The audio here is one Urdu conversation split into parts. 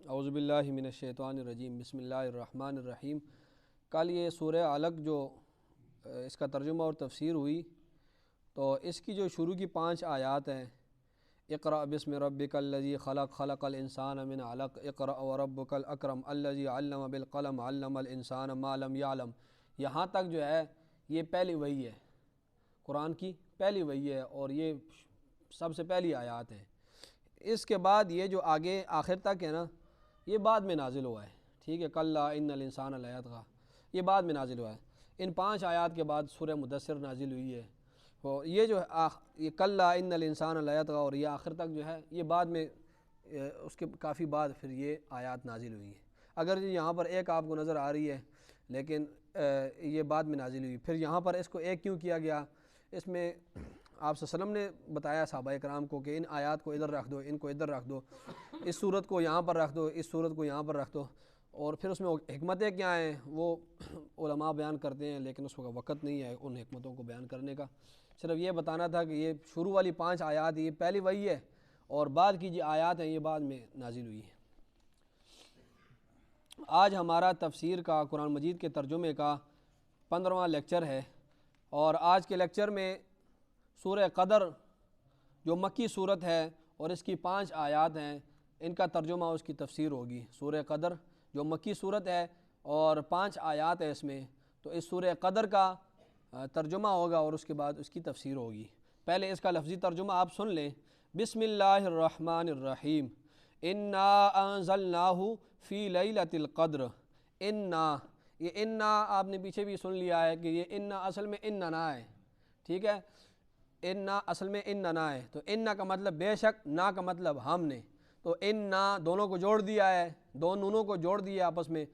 اعوذ باللہ من الشیطان الرجیم، بسم اللہ الرحمن الرحیم۔ کل یہ سورہ علق جو اس کا ترجمہ اور تفسیر ہوئی، تو اس کی جو شروع کی 5 آیات ہیں، اقرأ بسم ربک الذی خلق خلق الانسان من علق اقرأ وربک الاکرم الذی علم بالقلم علم الانسان ما لم یعلم، یہاں تک جو ہے یہ پہلی وحی ہے، قرآن کی پہلی وحی ہے اور یہ سب سے پہلی آیات ہیں۔ اس کے بعد یہ جو آگے آخر تک ہے نا، یہ بعد میں نازل ہوا ہے، ٹھیک ہے۔ کلا ان الانسان لیطغی، یہ بعد میں نازل ہوا ہے۔ ان 5 آیات کے بعد سورہ مدثر نازل ہوئی ہے، اور یہ جو یہ کلا ان الانسان لیطغی اور یہ آخر تک جو ہے یہ بعد میں اس کے کافی بعد پھر یہ آیات نازل ہوئی ہیں۔ اگر یہاں پر ایک آپ کو نظر آ رہی ہے لیکن یہ بعد میں نازل ہوئی۔ پھر یہاں پر اس کو ایک کیوں کیا گیا؟ اس میں آپ صلی اللہ علیہ وسلم نے بتایا صحابہ کرام کو کہ ان آیات کو ادھر رکھ دو، ان کو ادھر رکھ دو، اس صورت کو یہاں پر رکھ دو، اس صورت کو یہاں پر رکھ دو، اور پھر اس میں حکمتیں کیا ہیں وہ علماء بیان کرتے ہیں، لیکن اس کا وقت نہیں ہے ان حکمتوں کو بیان کرنے کا۔ صرف یہ بتانا تھا کہ یہ شروع والی 5 آیات یہ پہلی وحی ہے، اور بعد کی جو آیات ہیں یہ بعد میں نازل ہوئی ہیں۔ آج ہمارا تفسیر کا قرآن مجید کے ترجمے کا 15واں لیکچر ہے، اور آج کے لیکچر میں سورہ قدر جو مکی صورت ہے اور اس کی 5 آیات ہیں، ان کا ترجمہ اس کی تفسیر ہوگی۔ سورہ قدر جو مکی صورت ہے اور 5 آیات ہے اس میں، تو اس سورہ قدر کا ترجمہ ہوگا اور اس کے بعد اس کی تفسیر ہوگی۔ پہلے اس کا لفظی ترجمہ آپ سن لیں۔ بسم اللہ الرحمن الرحیم، انا انزلناہ فی لیلۃ القدر۔ انا، یہ انا آپ نے پیچھے بھی سن لیا ہے کہ یہ انا اصل میں اننا ہے، ٹھیک ہے۔ انا اصل میں اننا ہے، تو انا کا مطلب بے شک، نا کا مطلب ہم نے، تو انا دونوں کو جوڑ دیا ہے، دو نونوں کو جوڑ دیا آپس میں،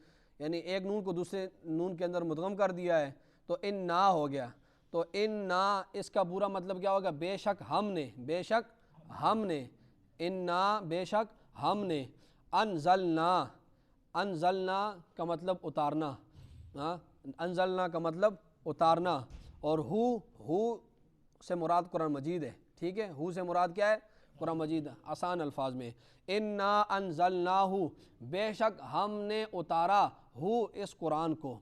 یعنی ایک نون کو دوسرے نون کے اندر مدغم کر دیا ہے، تو انا ہو گیا۔ تو انا اس کا پورا مطلب کیا ہوگا؟ بے شک ہم نے، بے شک ہم نے، انا بے شک ہم نے، انزلنا، انزلنا کا مطلب اتارنا، انزلنا کا مطلب اتارنا، اور ہو سے مراد قرآن مجید ہے، ٹھیک ہے۔ ہو سے مراد کیا ہے؟ قرآن مجید، آسان الفاظ میں، انا انزلناہ، بے شک ہم نے اتارا، ہو اس قرآن کو،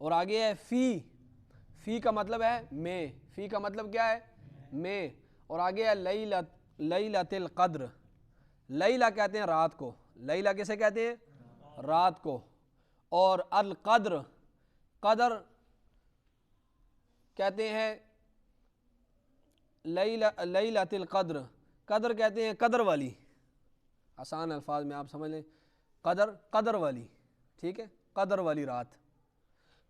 اور آگے ہے فی، فی کا مطلب ہے میں، فی کا مطلب کیا ہے؟ میں، اور آگے ہے لیلۃ القدر، لیلہ کہتے ہیں رات کو، لیلہ کیسے کہتے ہیں؟ رات کو، اور القدر، قدر کہتے ہیں لیلۃ القدر، قدر کہتے ہیں قدر والی، آسان الفاظ میں آپ سمجھ لیں، قدر، قدر والی، ٹھیک ہے، قدر والی رات۔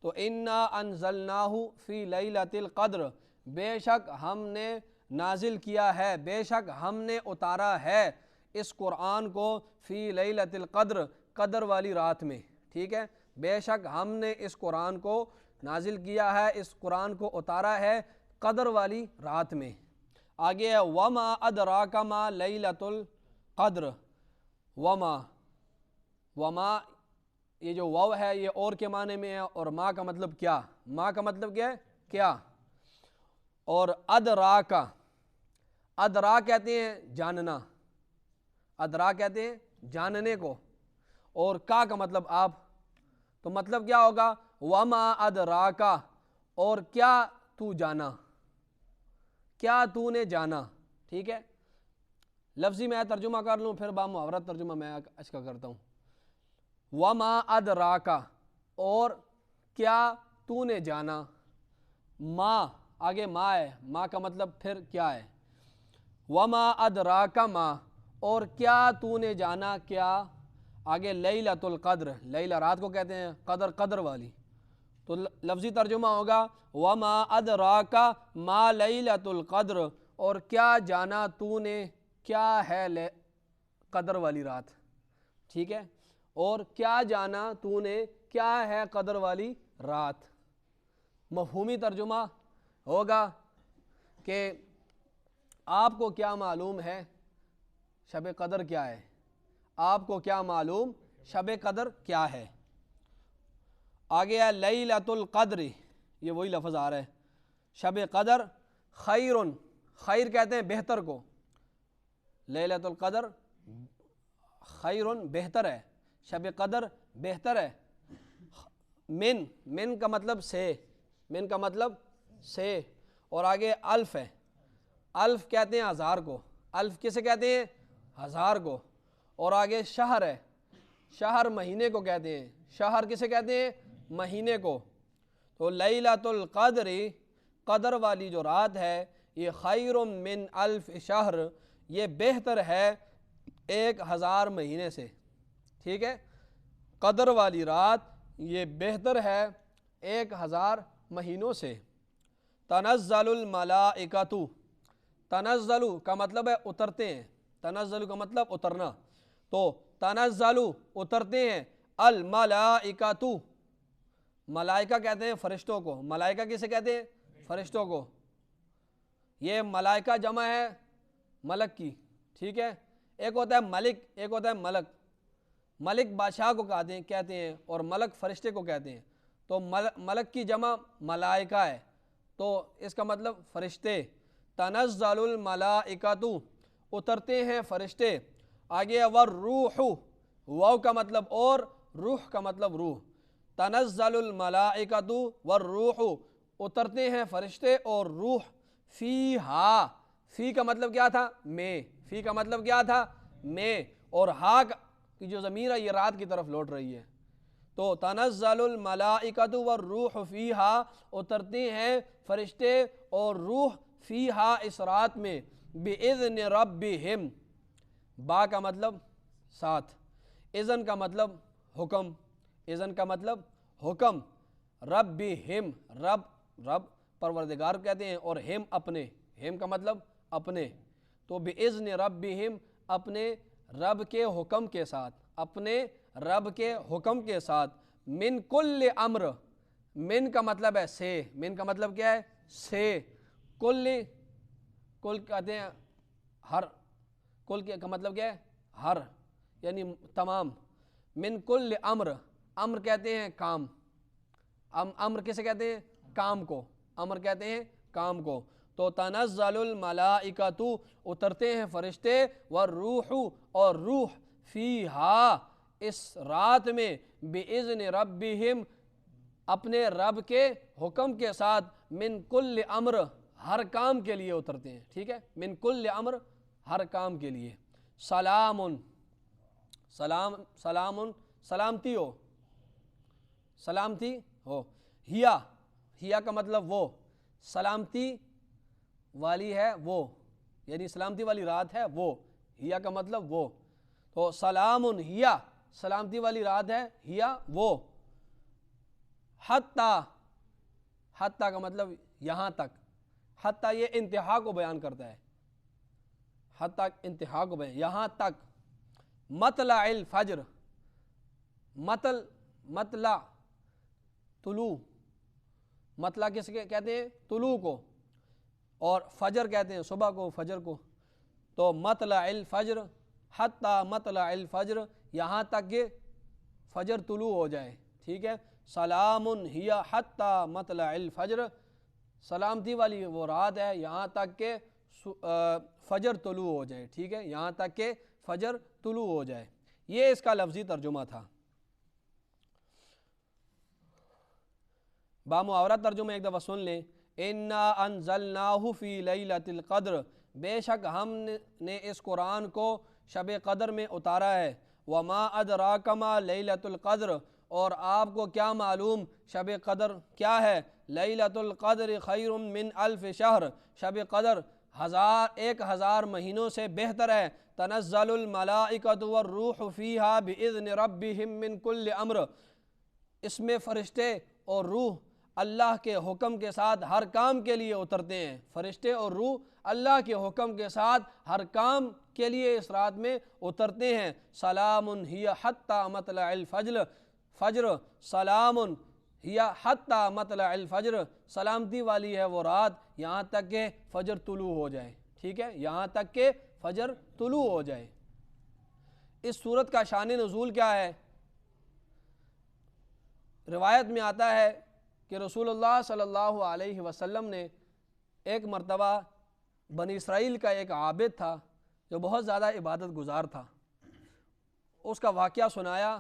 تو انا انزلناہ فی لیلۃ القدر، بے شک ہم نے نازل کیا ہے، بے شک ہم نے اتارا ہے اس قرآن کو، فی لیلۃ القدر، قدر والی رات میں، ٹھیک ہے۔ بے شک ہم نے اس قرآن کو نازل کیا ہے، اس قرآن کو اتارا ہے قدر والی رات میں۔ آگے ہے وما ادراک ما لیلۃ القدر، وما، وما یہ جو واو ہے یہ اور کے معنی میں ہے، اور ما کا مطلب کیا، ما کا مطلب کیا ہے؟ کیا، اور ادراکا، ادرا کہتے ہیں جاننا، ادرا کہتے ہیں جاننے کو، اور کا مطلب آپ، تو مطلب کیا ہوگا؟ وما ادراکا، اور کیا تو جانا، کیا تو نے جانا، ٹھیک ہے۔ لفظی میں ترجمہ کر لوں، پھر بامحاورت ترجمہ میں اس کا کرتا ہوں۔ وما ادراکا، اور کیا تو نے جانا، ما آگے ما ہے، ما کا مطلب پھر کیا ہے، وما ادراکا ما، اور کیا تو نے جانا کیا، آگے لیلۃ القدر، لیلہ رات کو کہتے ہیں، قدر قدر والی، تو لفظی ترجمہ ہوگا وما ادراکا ما لیلۃ القدر، اور کیا جانا تو نے کیا ہے قدر والی رات، ٹھیک ہے، اور کیا جانا تو نے کیا ہے قدر والی رات۔ مفہومی ترجمہ ہوگا کہ آپ کو کیا معلوم ہے شب قدر کیا ہے، آپ کو کیا معلوم شب قدر کیا ہے۔ آگے ہے لیلۃ القدر، یہ وہی لفظ آ رہا ہے، شب قدر خیر، خیر کہتے ہیں بہتر کو، لیلۃ القدر خیر بہتر ہے، شب قدر بہتر ہے. من کا مطلب سے، من کا مطلب سے، اور آگے الف ہے. الف کہتے ہیں ہزار کو، الف کسے کہتے ہیں؟ ہزار کو. اور آگے شہر ہے، شہر مہینے کو کہتے ہیں. شہر کسے کہتے ہیں؟ مہینے کو. تو لیلۃ القدر، قدر والی جو رات ہے، یہ خیر من الف شہر، یہ بہتر ہے 1000 مہینے سے. ٹھیک ہے، قدر والی رات یہ بہتر ہے 1000 مہینوں سے. تنزل الملائکۃ، تنزل کا مطلب ہے اترتے ہیں، تنزل کا مطلب اترنا. تو تنزل اترتے ہیں، الملائکۃ، ملائکہ کہتے ہیں فرشتوں کو. ملائکہ کسے کہتے ہیں؟ فرشتوں کو. یہ ملائکہ جمع ہے ملک کی. ٹھیک ہے، ایک ہوتا ہے ملک، ایک ہوتا ہے ملک. ملک بادشاہ کو کہتے ہیں اور ملک فرشتے کو کہتے ہیں. تو ملک کی جمع ملائکہ ہے، تو اس کا مطلب فرشتے. تنزل الملائکۃ، اترتے ہیں فرشتے. آگے والروح، واو کا مطلب اور، روح کا مطلب روح. تنزل الملائکۃ والروح، اترتے ہیں فرشتے اور روح. فیہا، فی کا مطلب کیا تھا؟ میں. فی کا مطلب کیا تھا؟ میں. اور ہا کی جو ضمیر ہے یہ رات کی طرف لوٹ رہی ہے. تو تنزل الملائکۃ والروح فیہا، اترتے ہیں فرشتے اور روح فیہا، اس رات میں. بِإِذْنِ رَبِّهِمْ، با کا مطلب ساتھ، اذن کا مطلب حکم، اذن کا مطلب حکم. ربہم، رب پروردگار کہتے ہیں، اور ہم اپنے، ہم کا مطلب اپنے. تو بِإِذْنِ رَبِّهِمْ، اپنے رب کے حکم کے ساتھ، اپنے رب کے حکم کے ساتھ. من کل امر، من کا مطلب ہے سے، من کا مطلب کیا ہے؟ سے. کل کہتے ہیں ہر، کل کا مطلب کیا ہے؟ ہر، یعنی تمام. من کل امر، امر کہتے ہیں کام. امر کسے کہتے ہیں؟ کام کو. امر کہتے ہیں کام کو. تو تنزل الملائکۃ، اترتے ہیں فرشتے، والروح، اور روح، فیہا، اس رات میں. بِإِذْنِ رَبِّهِمْ، اپنے رب کے حکم کے ساتھ. من کل امر، ہر کام کے لیے اترتے ہیں. ٹھیک ہے، من کل امر، ہر کام کے لیے. سلام، سلام، سلام، سلامتی ہو، سلامتی ہو. ہیا، ہیا کا مطلب وہ، سلامتی والی ہے وہ، یعنی سلامتی والی رات ہے وہ. ہیا کا مطلب وہ. تو سلام ہیا، سلامتی والی رات ہے، ہیا وہ. حتی، حتی کا مطلب یہاں تک. حتی یہ انتہا کو بیان کرتا ہے، حتی انتہا کو بیان، یہاں تک. مطلع الفجر، مطلع طلوع، مطلع کس کے کہتے ہیں؟ طلوع کو. اور فجر کہتے ہیں صبح کو، فجر کو. تو مطلع الفجر، حتی مطلع الفجر، یہاں تک کہ فجر طلوع ہو جائے. ٹھیک ہے. سلام ہی حتی مطلع الفجر، سلامتی والی وہ رات ہے یہاں تک کہ فجر طلوع ہو جائے. ٹھیک ہے، یہاں تک کہ فجر طلوع ہو جائے. یہ اس کا لفظی ترجمہ تھا. بامحاورہ ترجمہ ایک دفعہ سن لیں. انا انزلناہ فی لیلۃ القدر، بے شک ہم نے اس قرآن کو شب قدر میں اتارا ہے. وما ادراک ما لیلۃ القدر، اور آپ کو کیا معلوم شب قدر کیا ہے. لیلۃ القدر خیر من الف شہر، شب قدر 1000 مہینوں سے بہتر ہے. تنزل الملائکۃ والروح فیہا بإذن ربہم من کل امر، اس میں فرشتے اور روح اللہ کے حکم کے ساتھ ہر کام کے لیے اترتے ہیں. فرشتے اور روح اللہ کے حکم کے ساتھ ہر کام کے لیے اس رات میں اترتے ہیں. سلام ہی حتی مطلع الفجر، سلام ہی حتی مطلع الفجر، سلامتی والی ہے وہ رات یہاں تک کہ فجر طلوع ہو جائے. ٹھیک ہے، یہاں تک کہ فجر طلوع ہو جائے. اس سورت کا شان نزول کیا ہے؟ روایت میں آتا ہے کہ رسول اللہ صلی اللہ علیہ وسلم نے ایک مرتبہ بنی اسرائیل کا ایک عابد تھا جو بہت زیادہ عبادت گزار تھا. اس کا واقعہ سنایا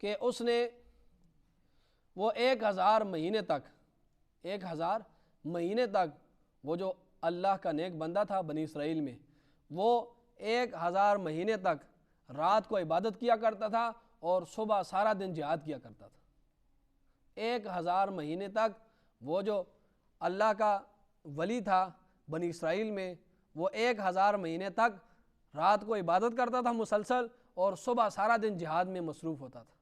کہ اس نے وہ 1000 مہینے تک 1000 مہینے تک وہ جو اللہ کا نیک بندہ تھا بنی اسرائیل میں، وہ 1000 مہینے تک رات کو عبادت کیا کرتا تھا اور صبح سارا دن جہاد کیا کرتا تھا۔ 1000 مہینے تک وہ جو اللہ کا ولی تھا بنی اسرائیل میں، وہ 1000 مہینے تک رات کو عبادت کرتا تھا مسلسل اور صبح سارا دن جہاد میں مصروف ہوتا تھا۔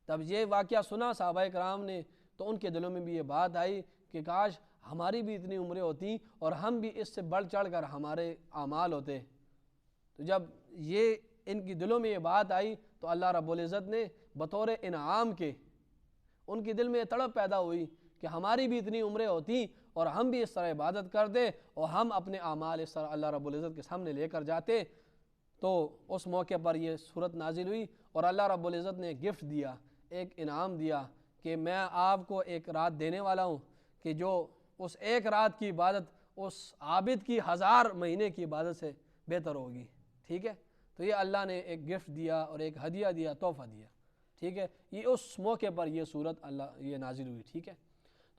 تب یہ واقعہ سنا صحابہ کرام نے تو ان کے دلوں میں بھی یہ بات آئی کہ کاش ہماری بھی اتنی عمریں ہوتی اور ہم بھی اس سے بڑھ چڑھ کر ہمارے اعمال ہوتے۔ تو جب یہ ان کی دلوں میں یہ بات آئی تو اللہ رب العزت نے بطور انعام کے ان کے دل میں یہ تڑپ پیدا ہوئی کہ ہماری بھی اتنی عمریں ہوتی اور ہم بھی اس طرح عبادت کرتے اور ہم اپنے اعمال اس طرح اللہ رب العزت کے سامنے لے کر جاتے۔ تو اس موقع پر یہ صورت نازل ہوئی اور اللہ رب العزت نے گفٹ دیا، ایک انعام دیا کہ میں آپ کو ایک رات دینے والا ہوں کہ جو اس ایک رات کی عبادت اس عابد کی 1000 مہینے کی عبادت سے بہتر ہوگی۔ ٹھیک ہے، تو یہ اللہ نے ایک گفٹ دیا اور ایک ہدیہ دیا، تحفہ دیا۔ ٹھیک ہے، یہ اس موقع پر یہ صورت اللہ یہ نازل ہوئی۔ ٹھیک ہے،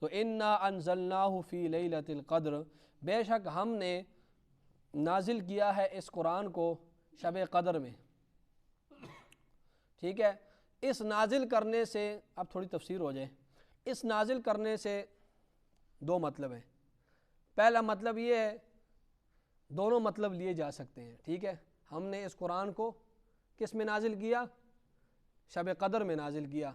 تو انا انزلناہ فی لیلۃ القدر، بے شک ہم نے نازل کیا ہے اس قرآن کو شب قدر میں۔ ٹھیک ہے، اس نازل کرنے سے اب تھوڑی تفسیر ہو جائے۔ اس نازل کرنے سے دو مطلب ہیں۔ پہلا مطلب یہ ہے، دونوں مطلب لیے جا سکتے ہیں۔ ٹھیک ہے، ہم نے اس قرآن کو کس میں نازل کیا؟ شب قدر میں نازل کیا۔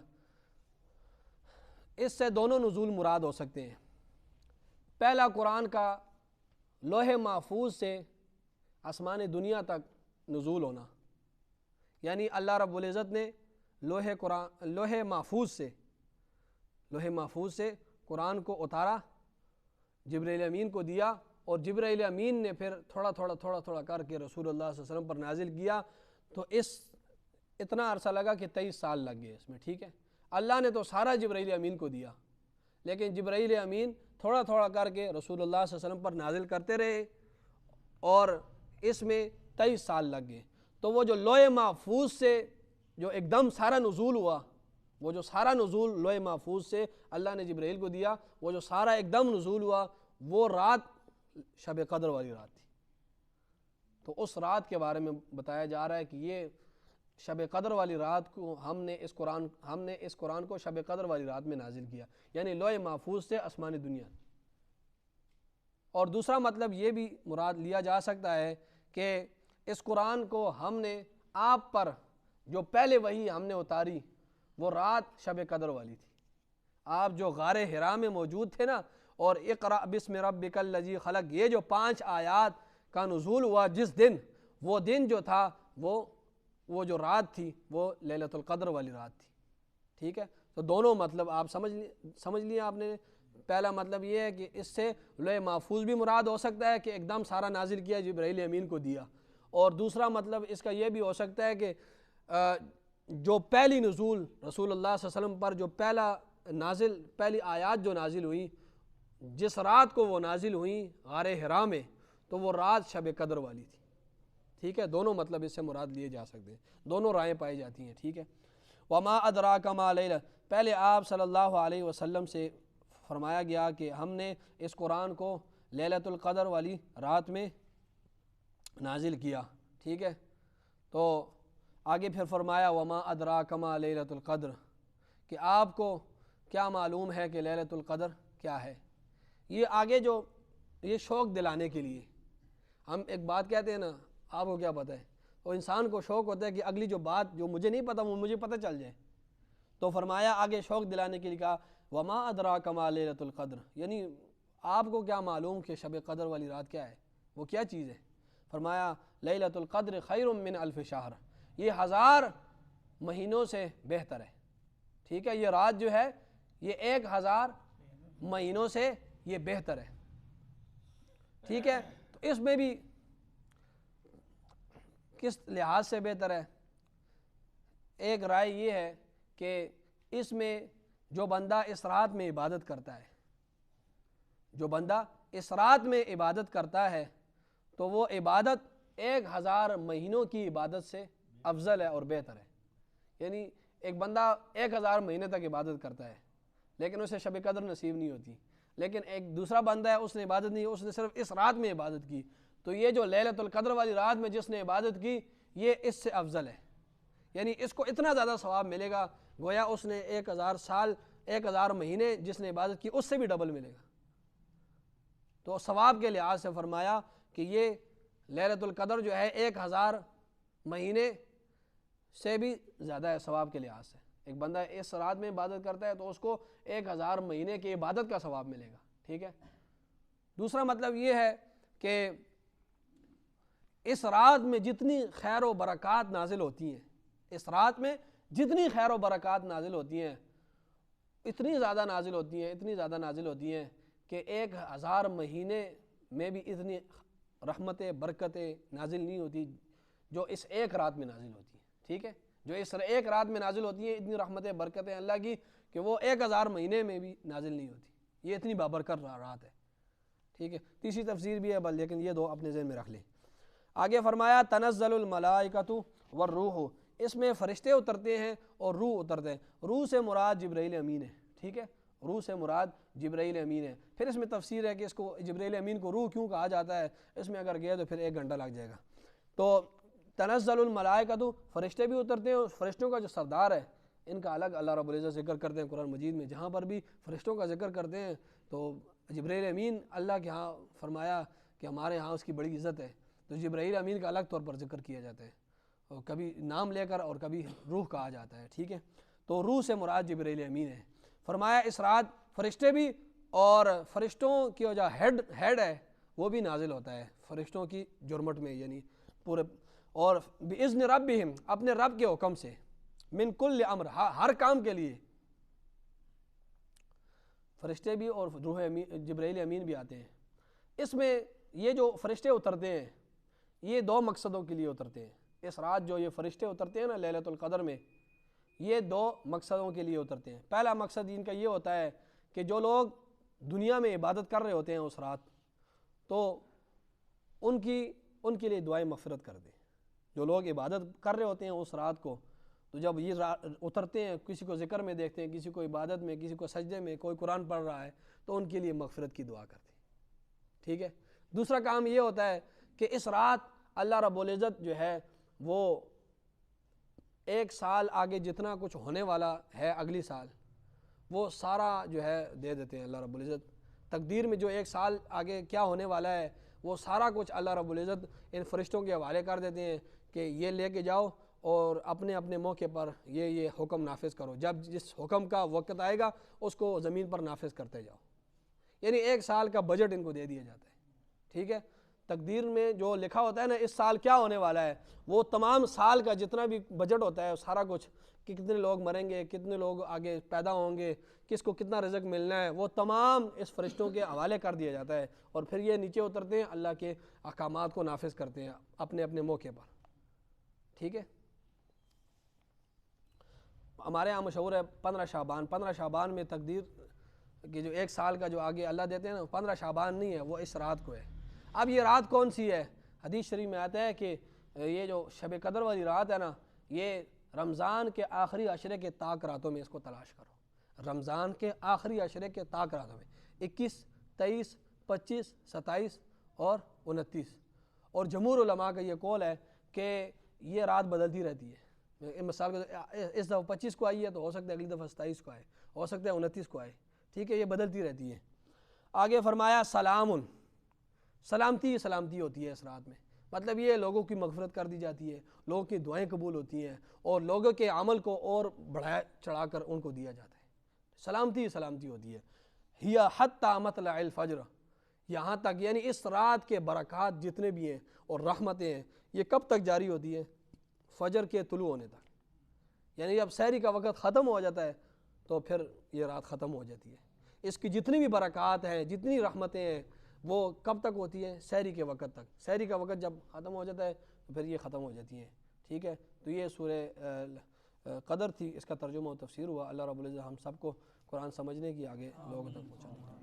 اس سے دونوں نزول مراد ہو سکتے ہیں۔ پہلا قرآن کا لوح محفوظ سے آسمان دنیا تک نزول ہونا، یعنی اللہ رب العزت نے لوح محفوظ سے قرآن کو اتارا، جبرائیل امین کو دیا اور جبرائیل امین نے پھر تھوڑا تھوڑا کر کے رسول اللہ صلی اللہ علیہ وسلم پر نازل کیا۔ تو اتنا عرصہ لگا کہ 23 سال لگ گئے اس میں۔ ٹھیک ہے، اللہ نے تو سارا جبرائیل امین کو دیا، لیکن جبرائیل امین تھوڑا کر کے رسول اللہ صلی اللہ علیہ وسلم پر نازل کرتے رہے اور اس میں 23 سال لگ گئے۔ تو وہ جو لوح محفوظ سے جو ایک دم سارا نزول ہوا، وہ جو سارا نزول لوح محفوظ سے اللہ نے جبرائیل کو دیا، وہ جو سارا ایک دم نزول ہوا، وہ رات شب قدر والی رات تھی۔ تو اس رات کے بارے میں بتایا جا رہا ہے کہ یہ شب قدر والی رات کو ہم نے اس قرآن کو شب قدر والی رات میں نازل کیا، یعنی لوح محفوظ سے آسمان دنیا۔ اور دوسرا مطلب یہ بھی مراد لیا جا سکتا ہے کہ اس قرآن کو ہم نے آپ پر جو پہلے وحی ہم نے اتاری وہ رات شب قدر والی تھی۔ آپ جو غار حرا میں موجود تھے نا، اور اقرأ بسم ربک الذی خلق، یہ جو 5 آیات کا نزول ہوا جس دن، وہ دن جو تھا وہ جو رات تھی وہ لیلۃ القدر والی رات تھی۔ ٹھیک ہے، تو دونوں مطلب آپ سمجھ لیے آپ نے۔ پہلا مطلب یہ ہے کہ اس سے لوح محفوظ بھی مراد ہو سکتا ہے کہ ایک دم سارا نازل کیا، جبرائیل امین کو دیا۔ اور دوسرا مطلب اس کا یہ بھی ہو سکتا ہے کہ جو پہلی نزول رسول اللہ صلی اللہ علیہ وسلم پر جو پہلی آیات جو نازل ہوئی، جس رات کو وہ نازل ہوئیں غار حرا میں، تو وہ رات شب قدر والی تھی۔ ٹھیک ہے، دونوں مطلب اس سے مراد لیے جا سکتے ہیں، دونوں رائیں پائی جاتی ہیں۔ ٹھیک ہے، وما ادراک ما لیلہ، پہلے آپ صلی اللہ علیہ وسلم سے فرمایا گیا کہ ہم نے اس قرآن کو لیلۃ القدر والی رات میں نازل کیا۔ ٹھیک ہے، تو آگے پھر فرمایا وما ادراک ما لیلۃ القدر، کہ آپ کو کیا معلوم ہے کہ لیلۃ القدر کیا ہے۔ یہ آگے جو یہ شوق دلانے کے لیے ہم ایک بات کہتے ہیں نا، آپ کو کیا پتہ ہے، تو انسان کو شوق ہوتا ہے کہ اگلی جو بات جو مجھے نہیں پتہ وہ مجھے پتہ چل جائے۔ تو فرمایا آگے شوق دلانے کے لیے کہا وما ادراک ما لیلۃ القدر، یعنی آپ کو کیا معلوم کہ شب قدر والی رات کیا ہے، وہ کیا چیز ہے۔ فرمایا لیلۃ القدر خیر من الف شہر، یہ 1000 مہینوں سے بہتر ہے۔ ٹھیک ہے، یہ رات جو ہے یہ 1000 مہینوں سے یہ بہتر ہے۔ ٹھیک ہے، تو اس میں بھی کس لحاظ سے بہتر ہے؟ ایک رائے یہ ہے کہ اس میں جو بندہ اس رات میں عبادت کرتا ہے، جو بندہ اس رات میں عبادت کرتا ہے تو وہ عبادت 1000 مہینوں کی عبادت سے افضل ہے اور بہتر ہے. یعنی ایک بندہ 1000 مہینے تک عبادت کرتا ہے لیکن اسے شب قدر نصیب نہیں ہوتی, لیکن ایک دوسرا بندہ ہے اس نے عبادت نہیں, اس نے صرف اس رات میں عبادت کی, تو یہ جو لیلۃ القدر والی رات میں جس نے عبادت کی یہ اس سے افضل ہے. یعنی اس کو اتنا زیادہ ثواب ملے گا گویا اس نے 1000 سال 1000 مہینے جس نے عبادت کی اس سے بھی ڈبل ملے گا. تو ثواب کے لحاظ سے فرمایا کہ یہ لیلۃ القدر جو ہے 1000 مہینے سے بھی زیادہ ہے ثواب کے لحاظ سے. ایک بندہ اس رات میں عبادت کرتا ہے تو اس کو 1000 مہینے کی عبادت کا ثواب ملے گا. ٹھیک ہے. دوسرا مطلب یہ ہے کہ اس رات میں جتنی خیر و برکات نازل ہوتی ہیں, اس رات میں جتنی خیر و برکات نازل ہوتی ہیں اتنی زیادہ نازل ہوتی ہیں, اتنی زیادہ نازل ہوتی ہیں کہ 1000 مہینے میں بھی اتنی رحمتیں برکتیں نازل نہیں ہوتی جو اس ایک رات میں نازل ہوتی ہیں. ٹھیک ہے. جو اس ایک رات میں نازل ہوتی ہیں اتنی رحمتیں برکتیں اللہ کی کہ وہ 1000 مہینے میں بھی نازل نہیں ہوتی. یہ اتنی بابرکت رات ہے. ٹھیک ہے. تیسری تفسیر بھی ہے لیکن یہ دو اپنے ذہن میں رکھ لیں. آگے فرمایا تنزل الملائکۃ والروح, اس میں فرشتے اترتے ہیں اور روح اترتے ہیں. روح سے مراد جبرائیل امین ہے. ٹھیک ہے. روح سے مراد جبرائیل امین ہے. پھر اس میں تفسیر ہے کہ اس کو جبرائیل امین کو روح کیوں کہا جاتا ہے, اس میں اگر گئے تو پھر 1 گھنٹہ لگ جائے گا. تو تنزل الملائکۃ, فرشتے بھی اترتے ہیں, اور فرشتوں کا جو سردار ہے ان کا الگ اللہ رب العزت ذکر کرتے ہیں قرآن مجید میں. جہاں پر بھی فرشتوں کا ذکر کرتے ہیں تو جبرائیل امین اللہ کے ہاں فرمایا کہ ہمارے ہاں اس کی بڑی عزت ہے, تو جبرائیل امین کا الگ طور پر ذکر کیا جاتا ہے, اور کبھی نام لے کر اور کبھی روح کہا جاتا ہے. ٹھیک ہے. تو روح سے مراد جبرائیل امین ہے. فرمایا اس رات فرشتے بھی اور فرشتوں کی جو ہیڈ ہے وہ بھی نازل ہوتا ہے فرشتوں کی جرمٹ میں, یعنی پورے, اور باذن ربہم, اپنے رب کے حکم سے, من کل امر, ہر کام کے لیے فرشتے بھی اور روح جبرائیل امین بھی آتے ہیں. اس میں یہ جو فرشتے اترتے ہیں یہ 2 مقصدوں کے لیے اترتے ہیں. اس رات جو یہ فرشتے اترتے ہیں نا لیلۃ القدر میں, یہ 2 مقصدوں کے لیے اترتے ہیں. پہلا مقصد ان کا یہ ہوتا ہے کہ جو لوگ دنیا میں عبادت کر رہے ہوتے ہیں اس رات, تو ان کے لیے دعائیں مغفرت کر دیں. جو لوگ عبادت کر رہے ہوتے ہیں اس رات کو, تو جب یہ اترتے ہیں, کسی کو ذکر میں دیکھتے ہیں, کسی کو عبادت میں, کسی کو سجدے میں, کوئی قرآن پڑھ رہا ہے, تو ان کے لیے مغفرت کی دعا کرتے ہیں. ٹھیک ہے. دوسرا کام یہ ہوتا ہے کہ اس رات اللہ رب العزت جو ہے وہ 1 سال آگے جتنا کچھ ہونے والا ہے اگلی سال وہ سارا جو ہے دے دیتے ہیں اللہ رب العزت. تقدیر میں جو 1 سال آگے کیا ہونے والا ہے وہ سارا کچھ اللہ رب العزت ان فرشتوں کے حوالے کر دیتے ہیں کہ یہ لے کے جاؤ اور اپنے اپنے موقع پر یہ حکم نافذ کرو. جب جس حکم کا وقت آئے گا اس کو زمین پر نافذ کرتے جاؤ. یعنی 1 سال کا بجٹ ان کو دے دیا جاتا ہے. ٹھیک ہے. تقدیر میں جو لکھا ہوتا ہے نا اس سال کیا ہونے والا ہے, وہ تمام سال کا جتنا بھی بجٹ ہوتا ہے سارا کچھ, کہ کتنے لوگ مریں گے, کتنے لوگ آگے پیدا ہوں گے, کس کو کتنا رزق ملنا ہے, وہ تمام اس فرشتوں کے حوالے کر دیا جاتا ہے. اور پھر یہ نیچے اترتے ہیں, اللہ کے احکامات کو نافذ کرتے ہیں اپنے اپنے موقع پر. ٹھیک ہے. ہمارے یہاں مشہور ہے 15 شعبان. 15 شعبان میں تقدیر کہ جو 1 سال کا جو آگے اللہ دیتے ہیں نا, 15 شعبان نہیں ہے, وہ اس رات کو ہے. اب یہ رات کون سی ہے؟ حدیث شریف میں آتا ہے کہ یہ جو شب قدر والی رات ہے نا, یہ رمضان کے آخری عشرے کے طاق راتوں میں اس کو تلاش کرو. رمضان کے آخری عشرے کے طاق راتوں میں 21, 23, 25, 27 اور 29. اور جمہور علماء کا یہ قول ہے کہ یہ رات بدلتی رہتی ہے. مثال کے اس دفعہ 25 کو آئی ہے تو ہو سکتا ہے اگلی دفعہ 27 کو آئے, ہو سکتا ہے 29 کو آئے. ٹھیک ہے. یہ بدلتی رہتی ہے. آگے فرمایا سلامتی ہوتی ہے اس رات میں. مطلب یہ لوگوں کی مغفرت کر دی جاتی ہے, لوگوں کی دعائیں قبول ہوتی ہیں, اور لوگوں کے عمل کو اور بڑھایا چڑھا کر ان کو دیا جاتا ہے. سلامتی ہوتی ہے. ہیا حتی مطلع الفجر, یہاں تک, یعنی اس رات کے برکات جتنے بھی ہیں اور رحمتیں ہیں یہ کب تک جاری ہوتی ہیں؟ فجر کے طلوع ہونے تک. یعنی جب سحری کا وقت ختم ہو جاتا ہے تو پھر یہ رات ختم ہو جاتی ہے. اس کی جتنی بھی برکات ہیں, جتنی رحمتیں ہیں, وہ کب تک ہوتی ہیں؟ سحری کے وقت تک. سحری کا وقت جب ختم ہو جاتا ہے تو پھر یہ ختم ہو جاتی ہیں. ٹھیک ہے. تو یہ سورہ قدر تھی, اس کا ترجمہ و تفسیر ہوا. اللہ رب العزت ہم سب کو قرآن سمجھنے کی آگے لوگوں تک پہنچانے